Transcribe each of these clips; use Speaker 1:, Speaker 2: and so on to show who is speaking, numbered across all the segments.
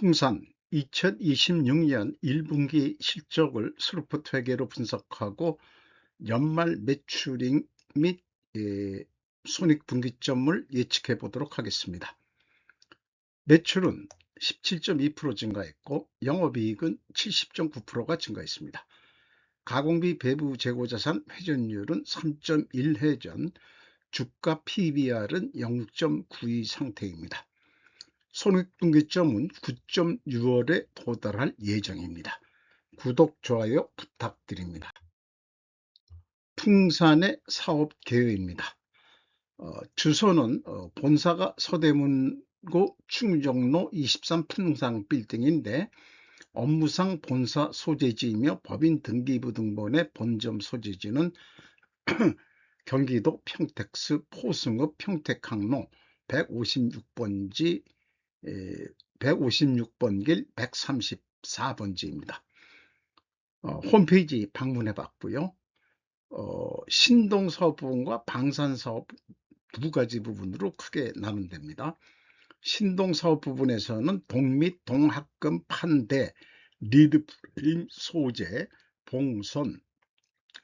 Speaker 1: 풍산 2026년 1분기 실적을 스루프트 회계로 분석하고 연말 매출액 및 손익분기점을 예측해 보도록 하겠습니다. 매출은 17.2% 증가했고 영업이익은 70.9%가 증가했습니다. 가공비 배부 재고자산 회전율은 3.1회전, 주가 PBR은 0.92 상태입니다. 손익분기점은 9.6월에 도달할 예정입니다. 구독, 좋아요 부탁드립니다. 풍산의 사업 개요입니다. 주소는 본사가 서대문구 충정로 23 풍산 빌딩인데 업무상 본사 소재지이며 법인 등기부 등본의 본점 소재지는 경기도 평택시 포승읍 평택항로 156번지 156번 길 134번지입니다. 홈페이지 방문해 봤고요. 신동사업 부분과 방산사업 두 가지 부분으로 크게 나눈답니다. 신동사업 부분에서는 동밑 동합금 판대, 리드프레임 소재, 봉선,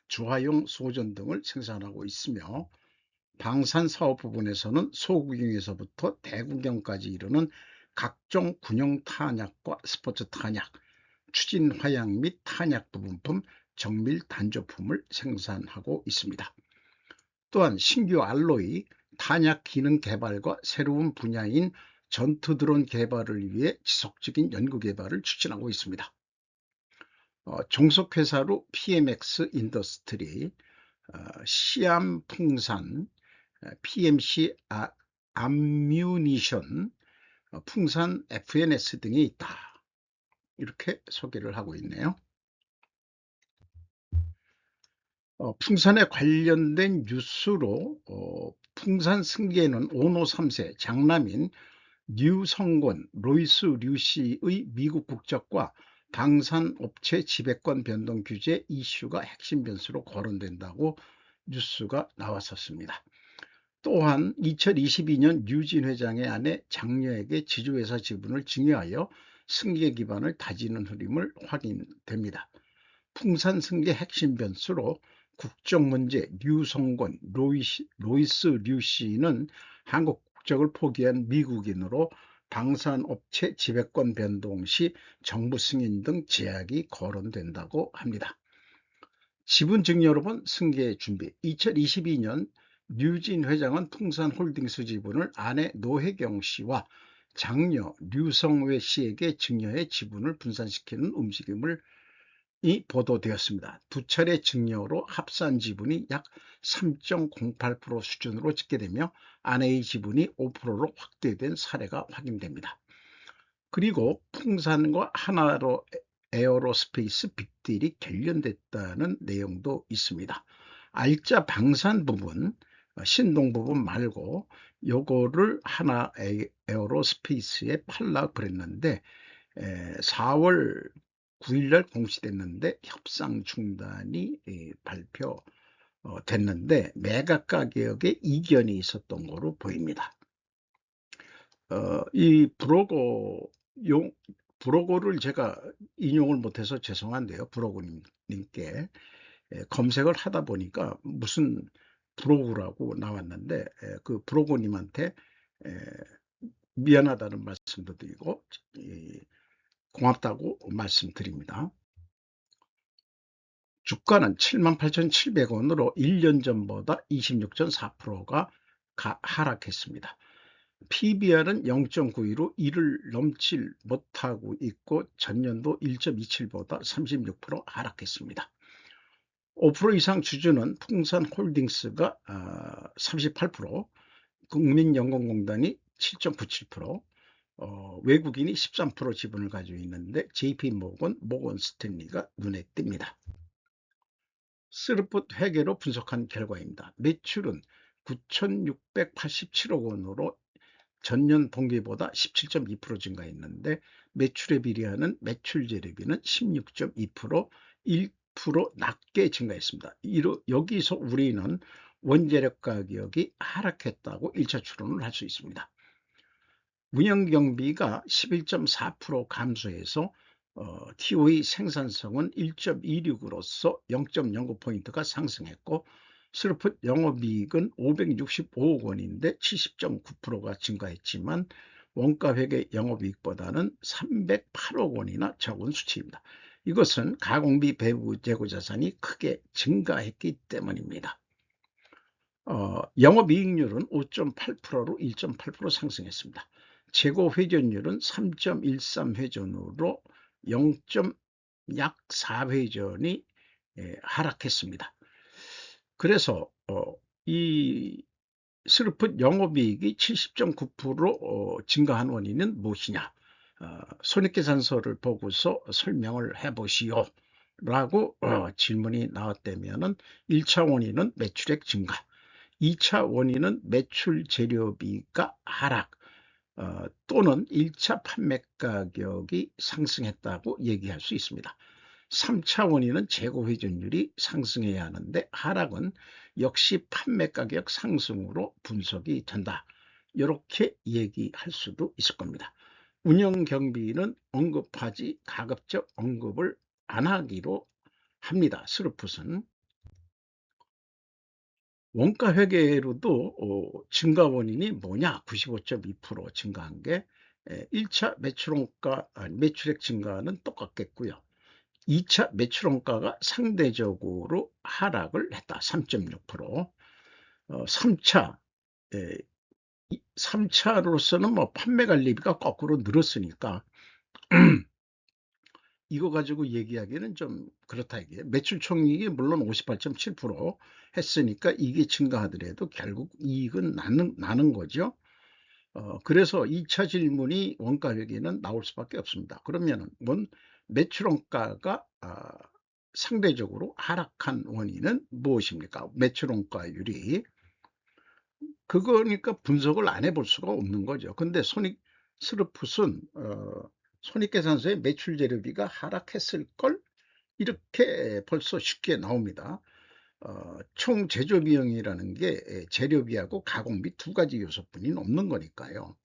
Speaker 1: 주화용 소전 등을 생산하고 있으며 방산사업 부분에서는 소구경에서부터 대구경까지 이르는 각종 군용 탄약과 스포츠 탄약, 추진 화약 및 탄약 부분품, 정밀 단조품을 생산하고 있습니다. 또한 신규 알로이, 탄약 기능 개발과 새로운 분야인 전투 드론 개발을 위해 지속적인 연구 개발을 추진하고 있습니다. 종속회사로 PMX 인더스트리, 시암 풍산, PMC 암뮤니션, 풍산 FNS 등이 있다. 이렇게 소개를 하고 있네요. 풍산에 관련된 뉴스로 풍산 승계는 오노 3세 장남인 류성권, 로이스 류씨의 미국 국적과 방산업체 지배권 변동 규제 이슈가 핵심 변수로 거론된다고 뉴스가 나왔었습니다. 또한 2022년 류진 회장의 아내 장녀에게 지주회사 지분을 증여하여 승계 기반을 다지는 흐름을 확인됩니다. 풍산 승계 핵심 변수로 국적문제 류성권, 로이스 류씨는 한국 국적을 포기한 미국인으로 방산업체 지배권 변동 시 정부 승인 등 제약이 거론된다고 합니다. 지분 증여로본 승계 준비. 2022년 류진 회장은 풍산홀딩스 지분을 아내 노혜경 씨와 장녀 류성회 씨에게 증여해 지분을 분산시키는 움직임을 보도되었습니다. 두 차례 증여로 합산 지분이 약 3.08% 수준으로 집계되며 아내의 지분이 5%로 확대된 사례가 확인됩니다. 그리고 풍산과 하나로 에어로스페이스 빅딜이 결련됐다는 내용도 있습니다. 알짜 방산 부분, 신동 부분 말고 요거를 하나 에어로스페이스에 팔라 그랬는데 4월 9일날 공시됐는데 협상 중단이 발표됐는데 매각 가격에 이견이 있었던 것으로 보입니다. 이 브로거를 제가 인용을 못해서 죄송한데요. 브로거님께 검색을 하다 보니까 무슨 브로그라고 나왔는데 그 브로거님한테 미안하다는 말씀도 드리고 고맙다고 말씀드립니다. 주가는 78,700원으로 1년 전보다 26.4%가 하락했습니다. PBR은 0.92로 1을 넘질 못하고 있고 전년도 1.27보다 36% 하락했습니다. 5% 이상 주주는 풍산홀딩스가 38%, 국민연금공단이 7.97%, 외국인이 13% 지분을 가지고 있는데 JP모건, 모건스탠리가 눈에 띕니다. 스루프트 회계로 분석한 결과입니다. 매출은 9,687억 원으로 전년 동기보다 17.2% 증가했는데 매출에 비례하는 매출재료비는 16.2%, 1% 낮게 증가했습니다. 여기서 우리는 원재료 가격이 하락했다고 1차 추론을 할 수 있습니다. 운영경비가 11.4% 감소해서 TO의 생산성은 1.26으로서 0.09포인트가 상승했고, 스루풋 영업이익은 565억 원인데 70.9%가 증가했지만 원가회계 영업이익보다는 308억 원이나 적은 수치입니다. 이것은 가공비 배부 재고자산이 크게 증가했기 때문입니다. 영업이익률은 5.8%로 1.8% 상승했습니다. 재고 회전율은 3.13회전으로 약 4회전이 하락했습니다. 그래서 이 스루풋 영업이익이 70.9% 증가한 원인은 무엇이냐? 손익계산서를 보고서 설명을 해보시오 라고 질문이 나왔다면 1차 원인은 매출액 증가, 2차 원인은 매출 재료비가 하락 또는 1차 판매 가격이 상승했다고 얘기할 수 있습니다. 3차 원인은 재고 회전율이 상승해야 하는데 하락은 역시 판매 가격 상승으로 분석이 된다. 이렇게 얘기할 수도 있을 겁니다. 운영 경비는 언급하지 가급적 언급을 안 하기로 합니다. 스루풋은 원가 회계로도 증가 원인이 뭐냐? 95.2% 증가한 게 1차 매출액 증가는 똑같겠고요. 2차 매출원가가 상대적으로 하락을 했다. 3.6%. 3차로서는 뭐 판매 관리비가 거꾸로 늘었으니까 이거 가지고 얘기하기는 좀 그렇다 이게. 매출 총이익이 물론 58.7% 했으니까 이게 증가하더라도 결국 이익은 나는 거죠. 그래서 2차 질문이 원가 회계는 나올 수밖에 없습니다. 그러면 매출원가가 상대적으로 하락한 원인은 무엇입니까? 매출원가율이 그거니까 분석을 안 해볼 수가 없는 거죠. 근데 스루풋은 손익계산서에 매출 재료비가 하락했을 걸 이렇게 벌써 쉽게 나옵니다. 총 제조비용이라는 게 재료비하고 가공비 두 가지 요소뿐이 없는 거니까요.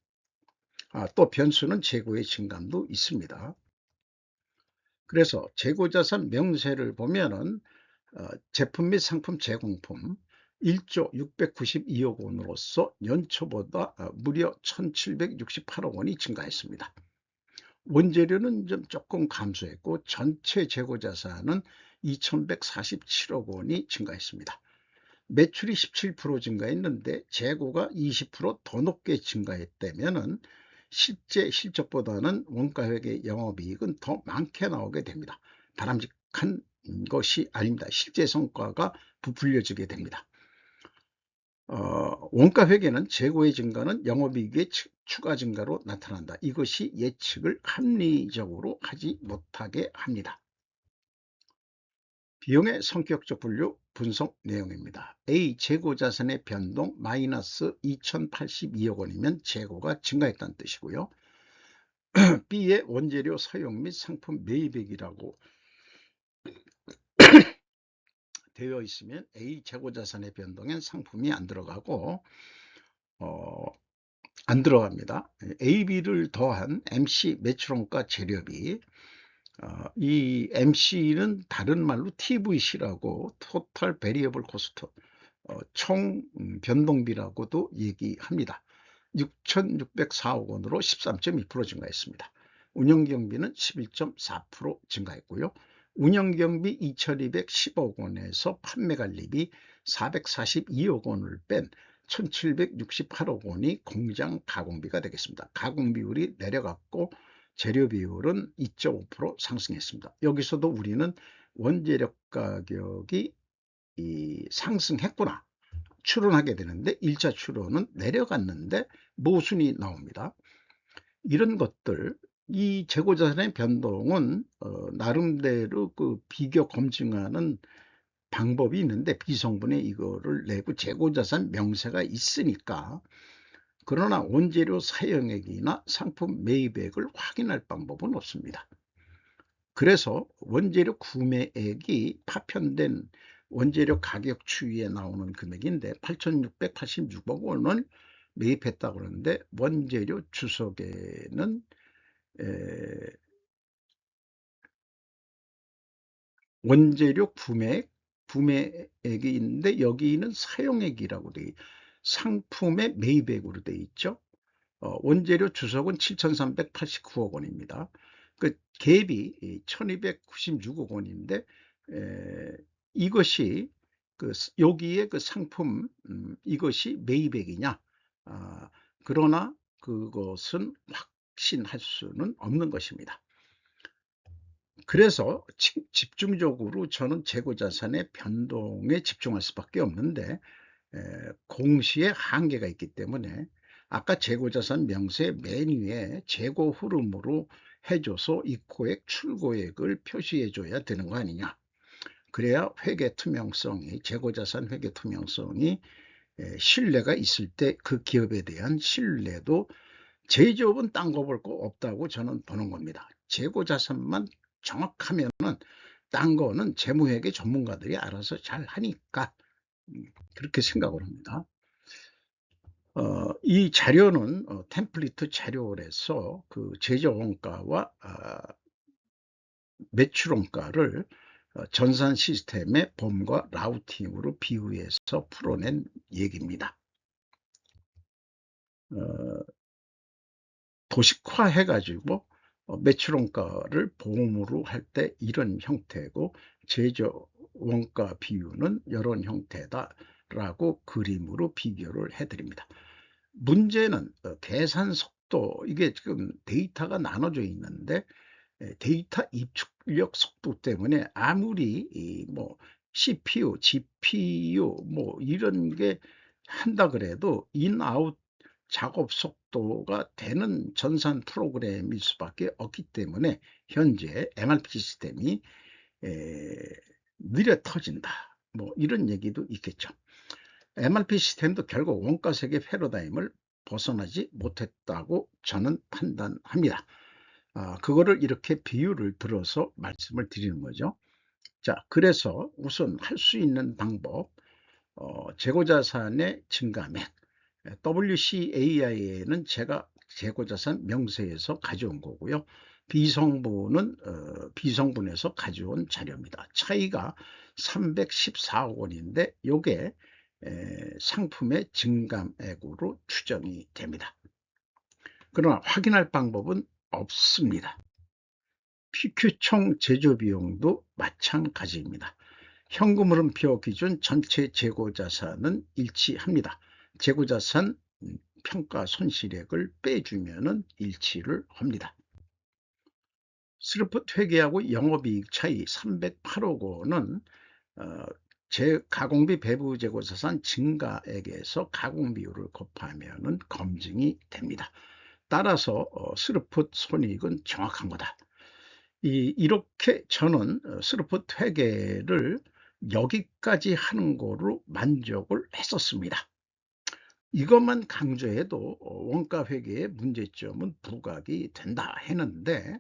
Speaker 1: 또 변수는 재고의 증감도 있습니다. 그래서 재고자산 명세를 보면은 제품 및 상품 제공품 1조 692억 원으로서 연초보다 무려 1768억 원이 증가했습니다. 원재료는 좀 조금 감소했고 전체 재고자산은 2147억 원이 증가했습니다. 매출이 17% 증가했는데 재고가 20% 더 높게 증가했다면은 실제 실적보다는 원가회계 영업이익은 더 많게 나오게 됩니다. 바람직한 것이 아닙니다. 실제 성과가 부풀려지게 됩니다. 원가회계는 재고의 증가는 영업이익의 추가 증가로 나타난다. 이것이 예측을 합리적으로 하지 못하게 합니다. 비용의 성격적 분류 분석 내용입니다. A. 재고자산의 변동 마이너스 2082억 원이면 재고가 증가했다는 뜻이고요. B의 원재료 사용 및 상품 매입액이라고 되어 있으면 A. 재고자산의 변동엔 상품이 안 들어가고 안 들어갑니다. AB를 더한 MC 매출원가 재료비, 이 MC는 다른 말로 TVC라고 토탈 베리어블 코스트, 총 변동비라고도 얘기합니다. 6,604억 원으로 13.2% 증가했습니다. 운영경비는 11.4% 증가했고요. 운영경비 2,210억 원에서 판매관리비 442억 원을 뺀 1,768억 원이 공장 가공비가 되겠습니다. 가공비율이 내려갔고 재료 비율은 2.5% 상승했습니다. 여기서도 우리는 원재료 가격이 상승했구나 추론하게 되는데 1차 추론은 내려갔는데 모순이 나옵니다. 이런 것들, 이 재고자산의 변동은 나름대로 그 비교 검증하는 방법이 있는데 비성분에 이거를 내고 재고자산 명세가 있으니까, 그러나 원재료 사용액이나 상품 매입액을 확인할 방법은 없습니다. 그래서 원재료 구매액이 파편된 원재료 가격 추이에 나오는 금액인데 8,686억 원을 매입했다고 그러는데 원재료 주석에는 원재료 구매액이 있는데 여기는 사용액이라고 돼 상품의 매입액으로 돼 있죠. 원재료 주석은 7,389억 원입니다. 그 갭이 1,296억 원인데 이것이 여기에 그 상품 이것이 매입액이냐? 그러나 그것은 확신할 수는 없는 것입니다. 그래서 집중적으로 저는 재고자산의 변동에 집중할 수밖에 없는데 공시의 한계가 있기 때문에 아까 재고자산 명세 맨 위에 재고 흐름으로 해줘서 입고액, 출고액을 표시해 줘야 되는 거 아니냐. 그래야 회계 투명성이, 재고자산 회계 투명성이 신뢰가 있을 때 그 기업에 대한 신뢰도 제조업은 딴 거 볼 거 없다고 저는 보는 겁니다. 재고자산만 정확하면은 딴 거는 재무회계 전문가들이 알아서 잘 하니까 그렇게 생각을 합니다. 이 자료는 템플릿 자료에서 그 제조원가와 매출원가를 전산 시스템의 봄과 라우팅으로 비유해서 풀어낸 얘기입니다. 도식화해 가지고 매출원가를 보험으로 할 때 이런 형태고 제조 원가 비유는 이런 형태다라고 그림으로 비교를 해드립니다. 문제는 계산 속도, 이게 지금 데이터가 나눠져 있는데 데이터 입출력 속도 때문에 아무리 뭐 CPU, GPU 뭐 이런 게 한다 그래도 인아웃 작업 속도가 되는 전산 프로그램일 수밖에 없기 때문에 현재 MRP 시스템이 느려 터진다. 뭐 이런 얘기도 있겠죠. MRP 시스템도 결국 원가 세계 패러다임을 벗어나지 못했다고 저는 판단합니다. 그거를 이렇게 비유를 들어서 말씀을 드리는 거죠. 자, 그래서 우선 할 수 있는 방법, 재고자산의 증가맥, WCAI에는 제가 재고자산 명세에서 가져온 거고요. 비성분에서 가져온 자료입니다. 차이가 314억 원인데 이게 상품의 증감액으로 추정이 됩니다. 그러나 확인할 방법은 없습니다. PQ총 제조비용도 마찬가지입니다. 현금흐름표 기준 전체 재고자산은 일치합니다. 재고자산 평가 손실액을 빼주면 일치를 합니다. 스루풋 회계하고 영업이익 차이 308억 원은 가공비 배부 재고자산 증가액에서 가공비율을 곱하면 검증이 됩니다. 따라서 스루풋 손익은 정확한 거다. 이렇게 저는 스루풋 회계를 여기까지 하는 거로 만족을 했었습니다. 이것만 강조해도 원가 회계의 문제점은 부각이 된다 했는데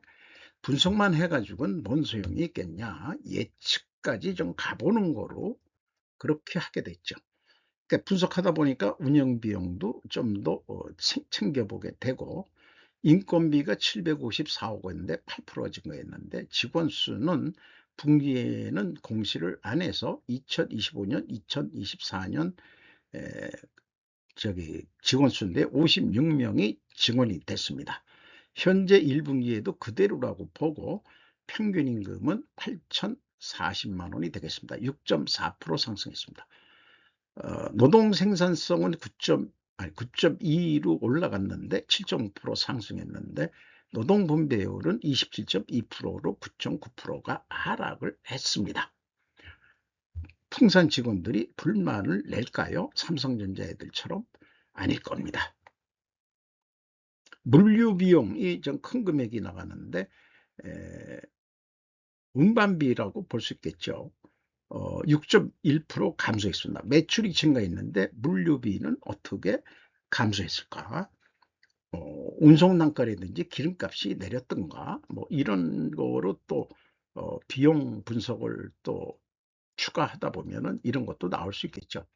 Speaker 1: 분석만 해가지고는 뭔 소용이 있겠냐, 예측까지 좀 가보는 거로 그렇게 하게 됐죠. 그러니까 분석하다 보니까 운영비용도 좀 더 챙겨보게 되고 인건비가 754억 원인데 8% 증가했는데 직원 수는 분기에는 공시를 안 해서 2025년, 2024년 직원 수인데 56명이 증원이 됐습니다. 현재 1분기에도 그대로라고 보고 평균 임금은 8,040만 원이 되겠습니다. 6.4% 상승했습니다. 노동 생산성은 9.2로 올라갔는데 7.5% 상승했는데 노동 분배율은 27.2%로 9.9%가 하락을 했습니다. 풍산 직원들이 불만을 낼까요? 삼성전자 애들처럼 아닐 겁니다. 물류 비용이 좀 큰 금액이 나가는데 운반비라고 볼 수 있겠죠. 6.1% 감소했습니다. 매출이 증가했는데 물류비는 어떻게 감소했을까? 운송 단가라든지 기름값이 내렸던가 뭐 이런 거로 또 비용 분석을 또 추가하다 보면은 이런 것도 나올 수 있겠죠.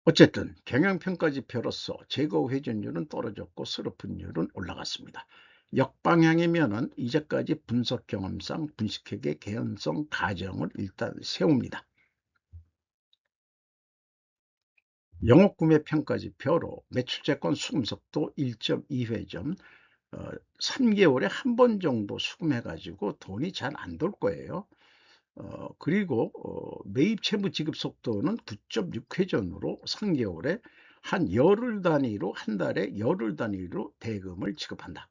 Speaker 1: 어쨌든 경영평가지표로서 재고 회전율은 떨어졌고 스루프율은 올라갔습니다. 역방향이면은 이제까지 분석 경험상 분식회계 개연성 가정을 일단 세웁니다. 영업구매 평가지표로 매출채권 수금속도 1.2회점, 3개월에 한 번 정도 수금해가지고 돈이 잘 안 돌 거예요. 그리고 매입 채무 지급 속도는 9.6회전으로 3개월에 한 열흘 단위로 한 달에 열흘 단위로 대금을 지급한다.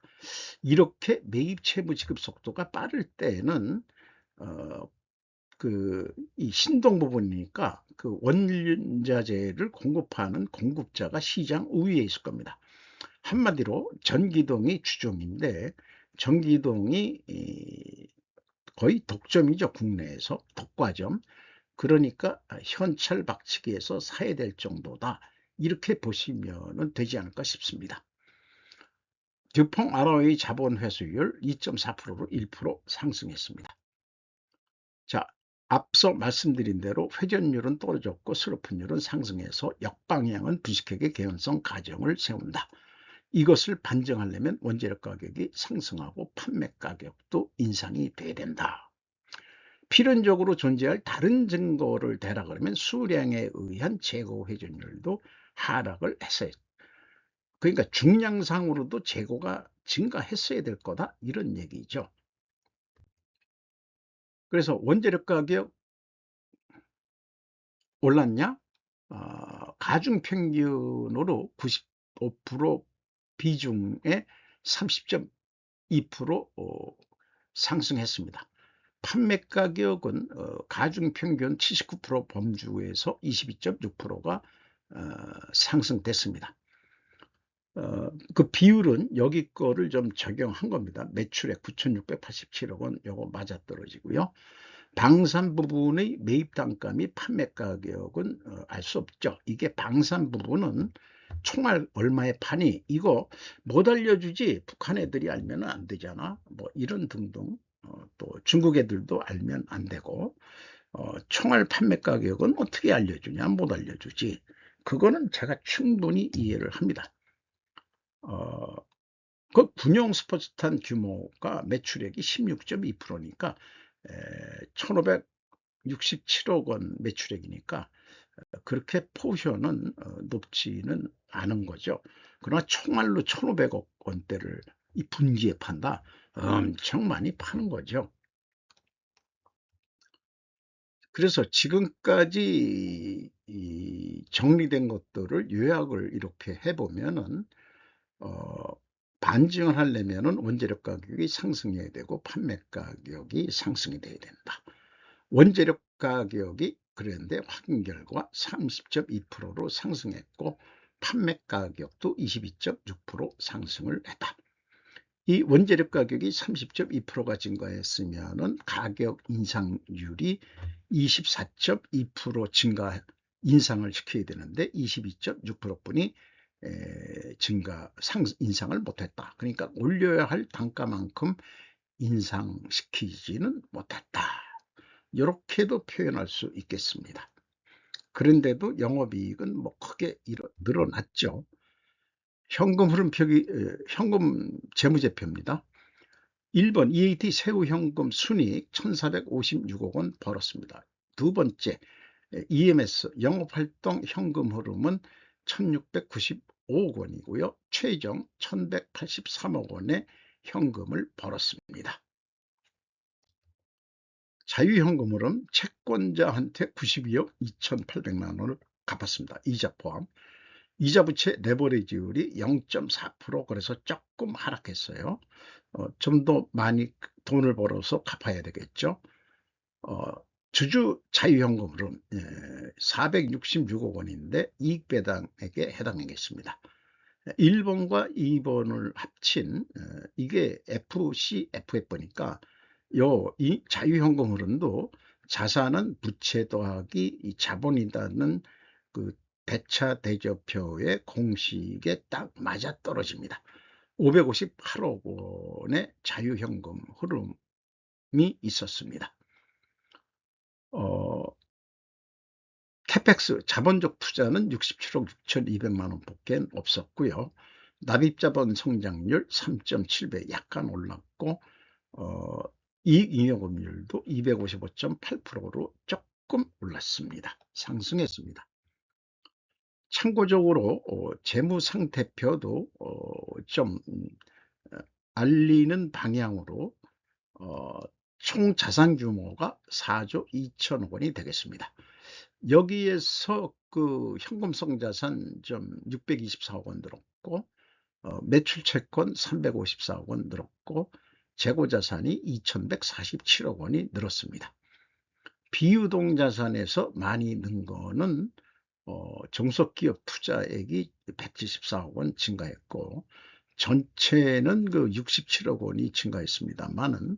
Speaker 1: 이렇게 매입 채무 지급 속도가 빠를 때는 어, 이 신동 부분이니까 그 원자재를 공급하는 공급자가 시장 우위에 있을 겁니다. 한마디로 전기동이 주종인데 전기동이 거의 독점이죠. 국내에서 독과점. 그러니까 현찰 박치기에서 사해될 정도다. 이렇게 보시면 되지 않을까 싶습니다. 듀퐁 ROE 자본 회수율 2.4%로 1% 상승했습니다. 자, 앞서 말씀드린 대로 회전율은 떨어졌고 스루프율은 상승해서 역방향은 부식회계 개연성 가정을 세운다. 이것을 반증하려면 원재료 가격이 상승하고 판매 가격도 인상이 돼야 된다. 필연적으로 존재할 다른 증거를 대라 그러면 수량에 의한 재고 회전율도 하락을 했어요. 그러니까 중량상으로도 재고가 증가했어야 될 거다 이런 얘기죠. 그래서 원재료 가격 올랐냐? 가중평균으로 95% 비중에 30.2% 상승했습니다. 판매 가격은 가중평균 79% 범주에서 22.6%가 상승됐습니다. 그 비율은 여기 거를 좀 적용한 겁니다. 매출액 9,687억 원 요거 맞아떨어지고요. 방산 부분의 매입 단가 및 판매 가격은 알 수 없죠. 이게 방산 부분은 총알 얼마에 파니 이거 못 알려주지 북한 애들이 알면 안 되잖아. 뭐 이런 등등 또 중국 애들도 알면 안 되고 총알 판매 가격은 어떻게 알려주냐 못 알려주지. 그거는 제가 충분히 이해를 합니다. 그 군용 스포츠탄 규모가 매출액이 16.2%니까 1567억 원 매출액이니까 그렇게 포션은 높지는 않은 거죠. 그러나 총알로 1500억 원대를 이 분기에 판다. 엄청 많이 파는 거죠. 그래서 지금까지 이 정리된 것들을 요약을 이렇게 해보면은 반증을 하려면은 원재료 가격이 상승해야 되고 판매 가격이 상승이 돼야 된다. 원재료 가격이 그런데 확인 결과 30.2%로 상승했고 판매 가격도 22.6% 상승을 했다. 이 원재료 가격이 30.2%가 증가했으면은 가격 인상률이 24.2% 증가 인상을 시켜야 되는데 22.6%뿐이 인상을 못했다. 그러니까 올려야 할 단가만큼 인상시키지는 못했다. 이렇게도 표현할 수 있겠습니다. 그런데도 영업이익은 뭐 크게 늘어났죠. 현금 흐름표기 현금 재무제표입니다. 1번 EAT 새우 현금 순이익 1,456억 원 벌었습니다. 두 번째 EMS 영업활동 현금 흐름은 1,695억 원이고요. 최종 1,183억 원의 현금을 벌었습니다. 자유현금 흐름 채권자한테 92억 2,800만 원을 갚았습니다. 이자 포함. 이자 부채 레버리지율이 0.4% 그래서 조금 하락했어요. 좀 더 많이 돈을 벌어서 갚아야 되겠죠. 주주 자유현금 흐름 466억 원인데 이익배당에게 해당하겠습니다. 1번과 2번을 합친 이게 FCFF니까 이 자유현금 흐름도 자산은 부채 더하기 이 자본이라는 그 배차 대조표의 공식에 딱 맞아떨어집니다. 558억 원의 자유현금 흐름이 있었습니다. 캐펙스 자본적 투자는 67억 6,200만 원 밖에 없었고요. 납입자본 성장률 3.7배 약간 올랐고 이익잉여금률도 255.8%로 조금 올랐습니다. 상승했습니다. 참고적으로 재무상태표도 좀 알리는 방향으로 총 자산 규모가 4조 2천억 원이 되겠습니다. 여기에서 그 현금성 자산 좀 624억 원 늘었고 매출 채권 354억 원 늘었고 재고 자산이 2,147억 원이 늘었습니다. 비유동 자산에서 많이 는 거는 종속기업 투자액이 174억 원 증가했고 전체는 그 67억 원이 증가했습니다만은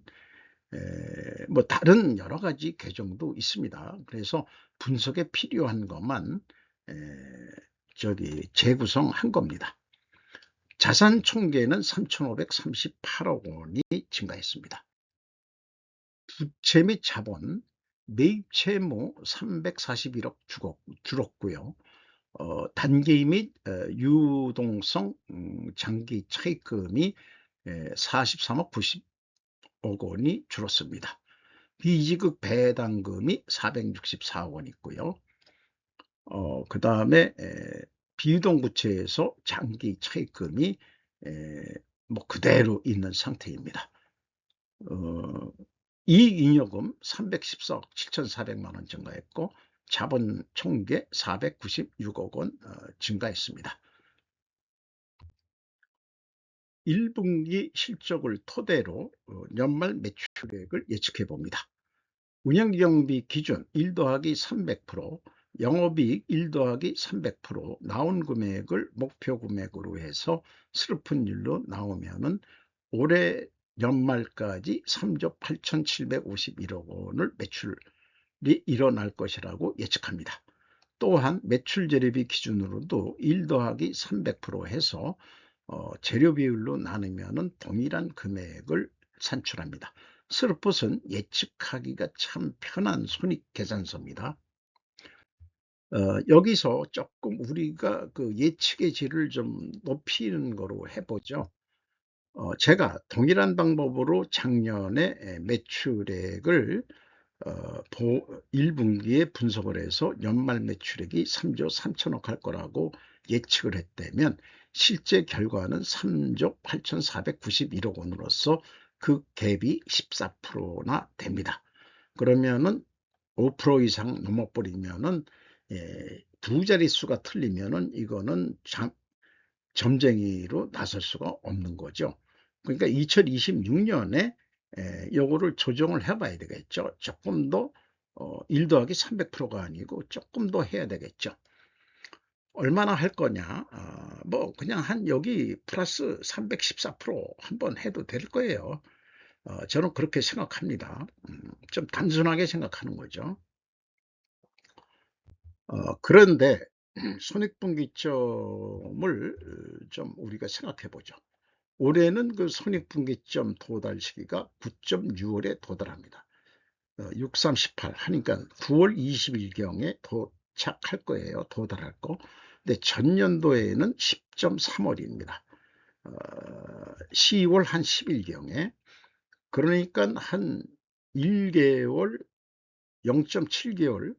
Speaker 1: 뭐 다른 여러 가지 계정도 있습니다. 그래서 분석에 필요한 것만 재구성한 겁니다. 자산 총계는 3,538억 원이 증가했습니다. 부채 및 자본, 매입 채무 341억 줄었고요. 단기 및 유동성 장기 차입금이 43억 90억 원이 줄었습니다. 비지급 배당금이 464억 원 있고요. 그 다음에 비유동 부채에서 장기 차입금이 뭐 그대로 있는 상태입니다. 이익잉여금 314억 7,400만 원 증가했고 자본 총계 496억 원 증가했습니다. 1분기 실적을 토대로 연말 매출액을 예측해 봅니다. 운영경비 기준 1 더하기 300%, 영업이익 1 더하기 300% 나온 금액을 목표 금액으로 해서 스르픈율로 나오면은 올해 연말까지 3조 8,751억 원을 매출이 일어날 것이라고 예측합니다. 또한 매출 재료비 기준으로도 1 더하기 300% 해서 재료 비율로 나누면 동일한 금액을 산출합니다. 스르폿은 예측하기가 참 편한 손익계산서입니다. 여기서 조금 우리가 그 예측의 질을 좀 높이는 거로 해보죠. 제가 동일한 방법으로 작년에 매출액을 1분기에 분석을 해서 연말 매출액이 3조 3천억 할 거라고 예측을 했다면 실제 결과는 3조 8,491억 원으로서 그 갭이 14%나 됩니다. 그러면은 5% 이상 넘어버리면은 두 자릿수가 틀리면은 이거는 점쟁이로 나설 수가 없는 거죠. 그러니까 2026년에 요거를 조정을 해봐야 되겠죠. 조금 더 1 더하기 300%가 아니고 조금 더 해야 되겠죠. 얼마나 할 거냐? 뭐 그냥 한 여기 플러스 314% 한번 해도 될 거예요. 저는 그렇게 생각합니다. 좀 단순하게 생각하는 거죠. 그런데 손익분기점을 좀 우리가 생각해 보죠. 올해는 그 손익분기점 도달 시기가 9.6월에 도달합니다. 6, 3, 18 하니까 9월 20일경에 도착할 거예요. 도달할 거. 근데 전년도에는 10.3월입니다. 10월 한 10일경에 그러니까 한 1개월 0.7개월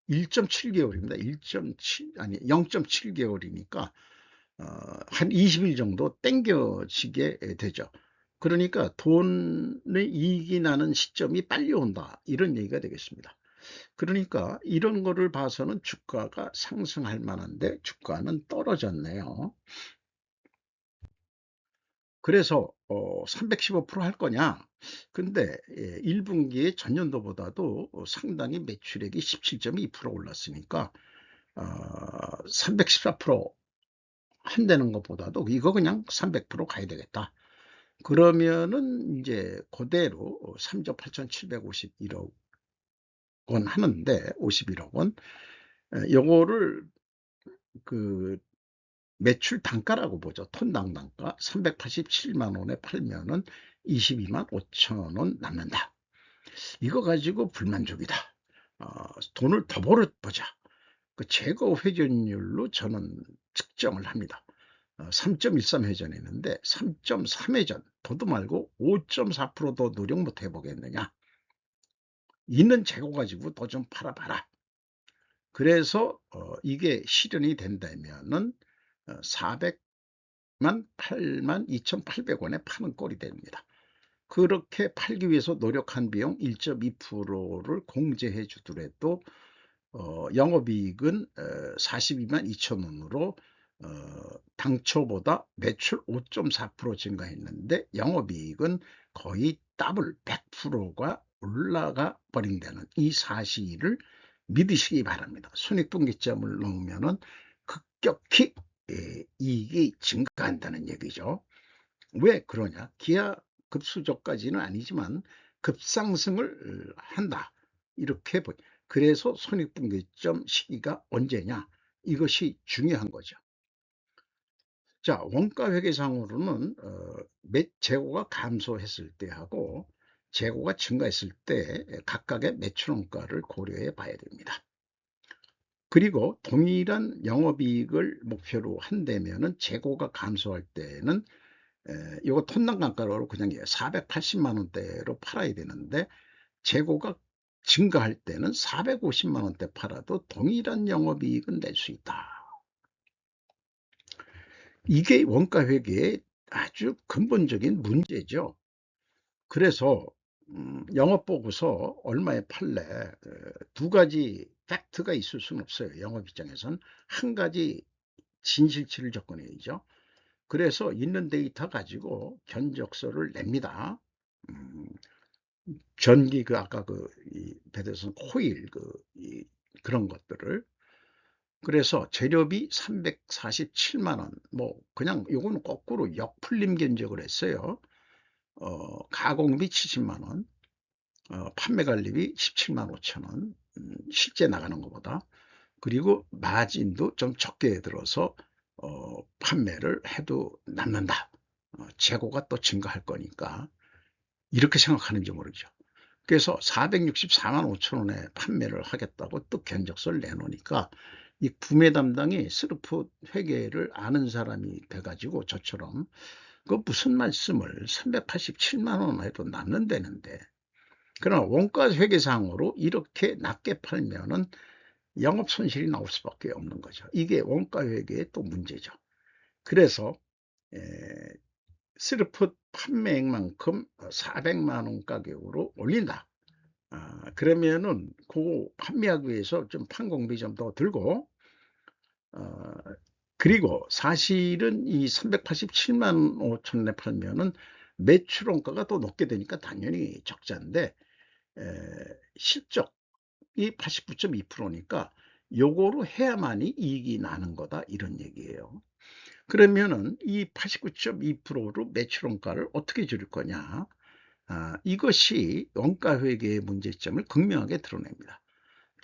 Speaker 1: 1.7개월입니다. 1.7 아니 0.7개월이니까 한 20일 정도 땡겨지게 되죠. 그러니까 돈의 이익이 나는 시점이 빨리 온다 이런 얘기가 되겠습니다. 그러니까 이런 거를 봐서는 주가가 상승할 만한데 주가는 떨어졌네요. 그래서 315%할 거냐? 근데 1분기에 전년도보다도 상당히 매출액이 17.2% 올랐으니까 314% 한다는 것보다도 이거 그냥 300% 가야 되겠다. 그러면은 이제 그대로 3조 8,751억 원 하는데 51억 원 요거를 그 매출 단가라고 보죠. 톤당 단가 387만 원에 팔면은 22만 5천 원 남는다. 이거 가지고 불만족이다. 돈을 더 벌어보자. 그 재고 회전율로 저는 측정을 합니다. 3.13 회전했는데 3.3 회전 더도 말고 5.4%더 노력 못 해보겠느냐. 있는 재고 가지고 더 좀 팔아봐라. 그래서 이게 실현이 된다면은 82,800원에 파는 꼴이 됩니다. 그렇게 팔기 위해서 노력한 비용 1.2%를 공제해 주더라도 영업이익은 422,000원으로 당초보다 매출 5.4% 증가했는데 영업이익은 거의 더블 100%가 올라가 버린다는 이 사실을 믿으시기 바랍니다. 손익분기점을 넣으면은 급격히 이익이 증가한다는 얘기죠. 왜 그러냐? 기하 급수적까지는 아니지만 급상승을 한다. 이렇게 그래서 손익분기점 시기가 언제냐? 이것이 중요한 거죠. 자, 원가회계상으로는 재고가 감소했을 때하고 재고가 증가했을 때 각각의 매출원가를 고려해 봐야 됩니다. 그리고 동일한 영업이익을 목표로 한다면은 재고가 감소할 때는 이거 톤당간가로 그냥 480만 원대로 팔아야 되는데 재고가 증가할 때는 450만 원대 팔아도 동일한 영업이익은 낼 수 있다. 이게 원가회계의 아주 근본적인 문제죠. 그래서 영업보고서 얼마에 팔래 두 가지 팩트가 있을 수는 없어요. 영업 입장에서는 한 가지 진실치를 접근해야죠. 그래서 있는 데이터 가지고 견적서를 냅니다. 전기 아까 배대선 코일 그런 것들을. 그래서 재료비 347만 원. 뭐 그냥 요거는 거꾸로 역풀림 견적을 했어요. 가공비 70만 원. 판매관리비 17만 5천 원. 실제 나가는 것보다. 그리고 마진도 좀 적게 들어서 판매를 해도 남는다. 재고가 또 증가할 거니까 이렇게 생각하는지 모르죠. 그래서 464만 5천 원에 판매를 하겠다고 또 견적서를 내놓으니까 이 구매 담당이 스르프 회계를 아는 사람이 돼가지고 저처럼 그 무슨 말씀을 387만 원 해도 남는다는데, 그러나 원가 회계상으로 이렇게 낮게 팔면은 영업 손실이 나올 수밖에 없는 거죠. 이게 원가 회계의 또 문제죠. 그래서 스르프 판매액만큼 400만 원 가격으로 올린다. 그러면은 그 판매하기 위해서 좀 판공비 좀 더 들고 그리고 사실은 이 387만 5천 원에 팔면은 매출 원가가 더 높게 되니까 당연히 적자인데 실적이 89.2%니까 요거로 해야만이 이익이 나는 거다 이런 얘기예요. 그러면은 이 89.2%로 매출 원가를 어떻게 줄일 거냐? 이것이 원가회계의 문제점을 극명하게 드러냅니다.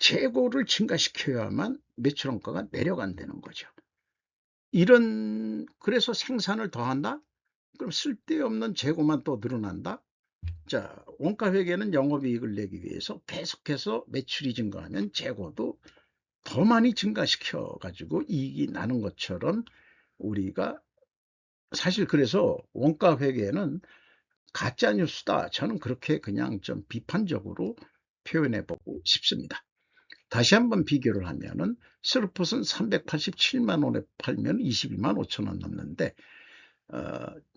Speaker 1: 재고를 증가시켜야만 매출 원가가 내려간다는 거죠. 그래서 생산을 더한다? 그럼 쓸데없는 재고만 또 늘어난다? 자, 원가회계는 영업이익을 내기 위해서 계속해서 매출이 증가하면 재고도 더 많이 증가시켜 가지고 이익이 나는 것처럼 우리가 사실 그래서 원가회계는 가짜뉴스다. 저는 그렇게 그냥 좀 비판적으로 표현해 보고 싶습니다. 다시 한번 비교를 하면은 스루폿은 387만 원에 팔면 22만 5천 원 넘는데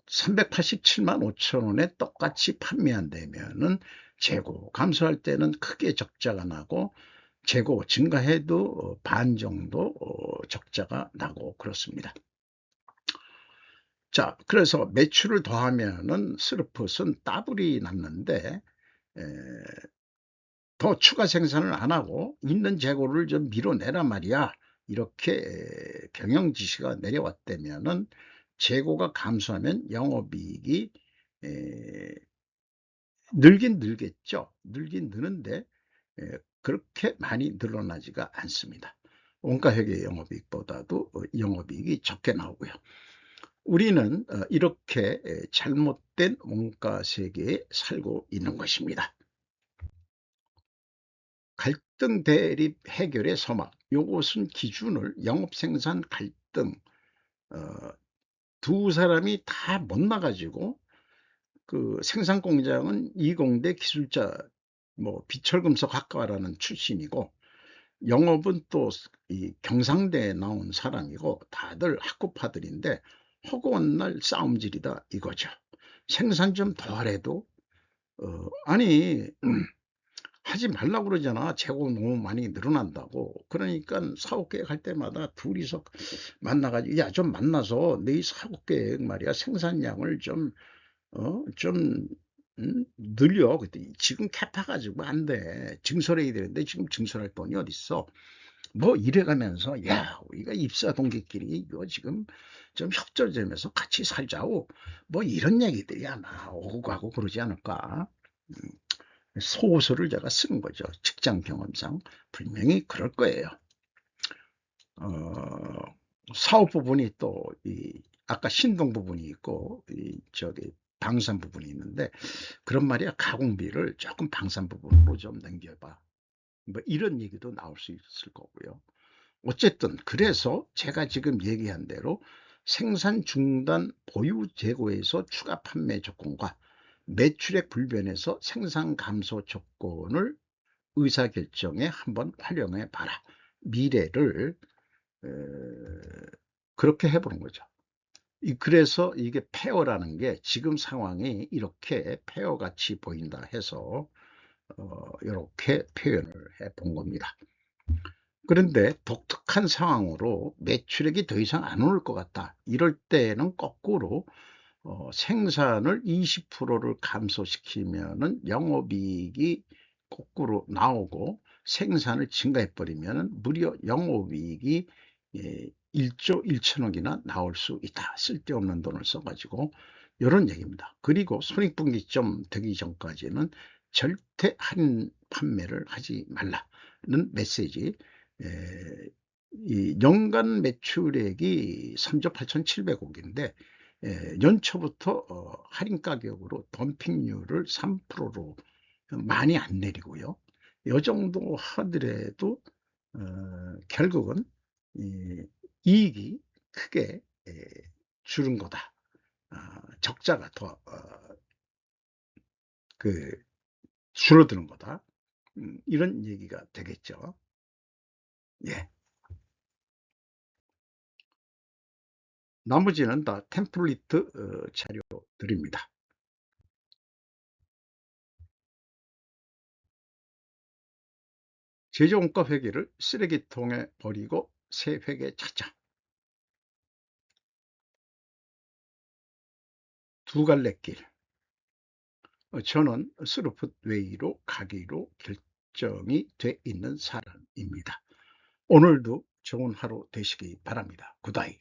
Speaker 1: 387만 5천 원에 똑같이 판매한다면은 재고 감소할 때는 크게 적자가 나고 재고 증가해도 반 정도 적자가 나고 그렇습니다. 자, 그래서 매출을 더하면은 스루폿은 더블이 남는데 더 추가 생산을 안 하고 있는 재고를 좀 밀어내란 말이야. 이렇게 경영 지시가 내려왔다면은 재고가 감소하면 영업이익이 늘긴 늘겠죠. 늘긴 느는데 그렇게 많이 늘어나지가 않습니다. 원가회계 영업이익보다도 영업이익이 적게 나오고요. 우리는 이렇게 잘못된 원가 세계에 살고 있는 것입니다. 갈등 대립 해결의 서막, 요것은 기준을 영업생산 갈등, 두 사람이 다 못 나가지고 그 생산 공장은 이공대 기술자 뭐 비철금속학과라는 출신이고, 영업은 또 이 경상대에 나온 사람이고 다들 학구파들인데 허구한 날 싸움질이다 이거죠. 생산 좀 더 하래도 아니 하지 말라고 그러잖아. 재고 너무 많이 늘어난다고. 그러니까 사업계획 할 때마다 둘이서 만나가지고 야 좀 만나서 너희 사업계획 말이야 생산량을 좀 늘려. 그랬더니 지금 캐파 가지고 안 돼. 증설해야 되는데 지금 증설할 돈이 어딨어. 뭐 이래가면서 야 우리가 입사 동기끼리 이거 지금 좀 협조점에서 같이 살자고 뭐 이런 얘기들이 아마 오고 가고 그러지 않을까. 소설을 제가 쓴 거죠. 직장 경험상 분명히 그럴 거예요. 사업 부분이 또 아까 신동 부분이 있고 저기 방산 부분이 있는데, 그런 말이야 가공비를 조금 방산 부분으로 좀 넘겨봐. 뭐 이런 얘기도 나올 수 있을 거고요. 어쨌든 그래서 제가 지금 얘기한 대로 생산 중단 보유 재고에서 추가 판매 조건과 매출액 불변에서 생산 감소 조건을 의사결정에 한번 활용해 봐라. 미래를 그렇게 해보는 거죠. 그래서 이게 페어라는 게 지금 상황이 이렇게 페어같이 보인다 해서 이렇게 표현을 해 본 겁니다. 그런데 독특한 상황으로 매출액이 더 이상 안 오를 것 같다. 이럴 때는 거꾸로 생산을 20%를 감소시키면은 영업이익이 거꾸로 나오고, 생산을 증가해 버리면 무려 영업이익이 1조 1천억이나 나올 수 있다. 쓸데없는 돈을 써가지고. 이런 얘기입니다. 그리고 손익분기점 되기 전까지는 절대 할인 판매를 하지 말라는 메시지. 이 연간 매출액이 3조 8,700억인데 연초부터 할인 가격으로 덤핑률을 3%로 많이 안 내리고요. 이 정도 하더라도 결국은 이익이 크게 줄은 거다. 적자가 더 줄어드는 거다. 이런 얘기가 되겠죠. 예. 나머지는 다 템플릿 자료들입니다. 제조원가 회계를 쓰레기통에 버리고 새 회계 찾자. 두 갈래 길. 저는 스루풋웨이로 가기로 결정이 돼 있는 사람입니다. 오늘도 좋은 하루 되시기 바랍니다. 굿아이.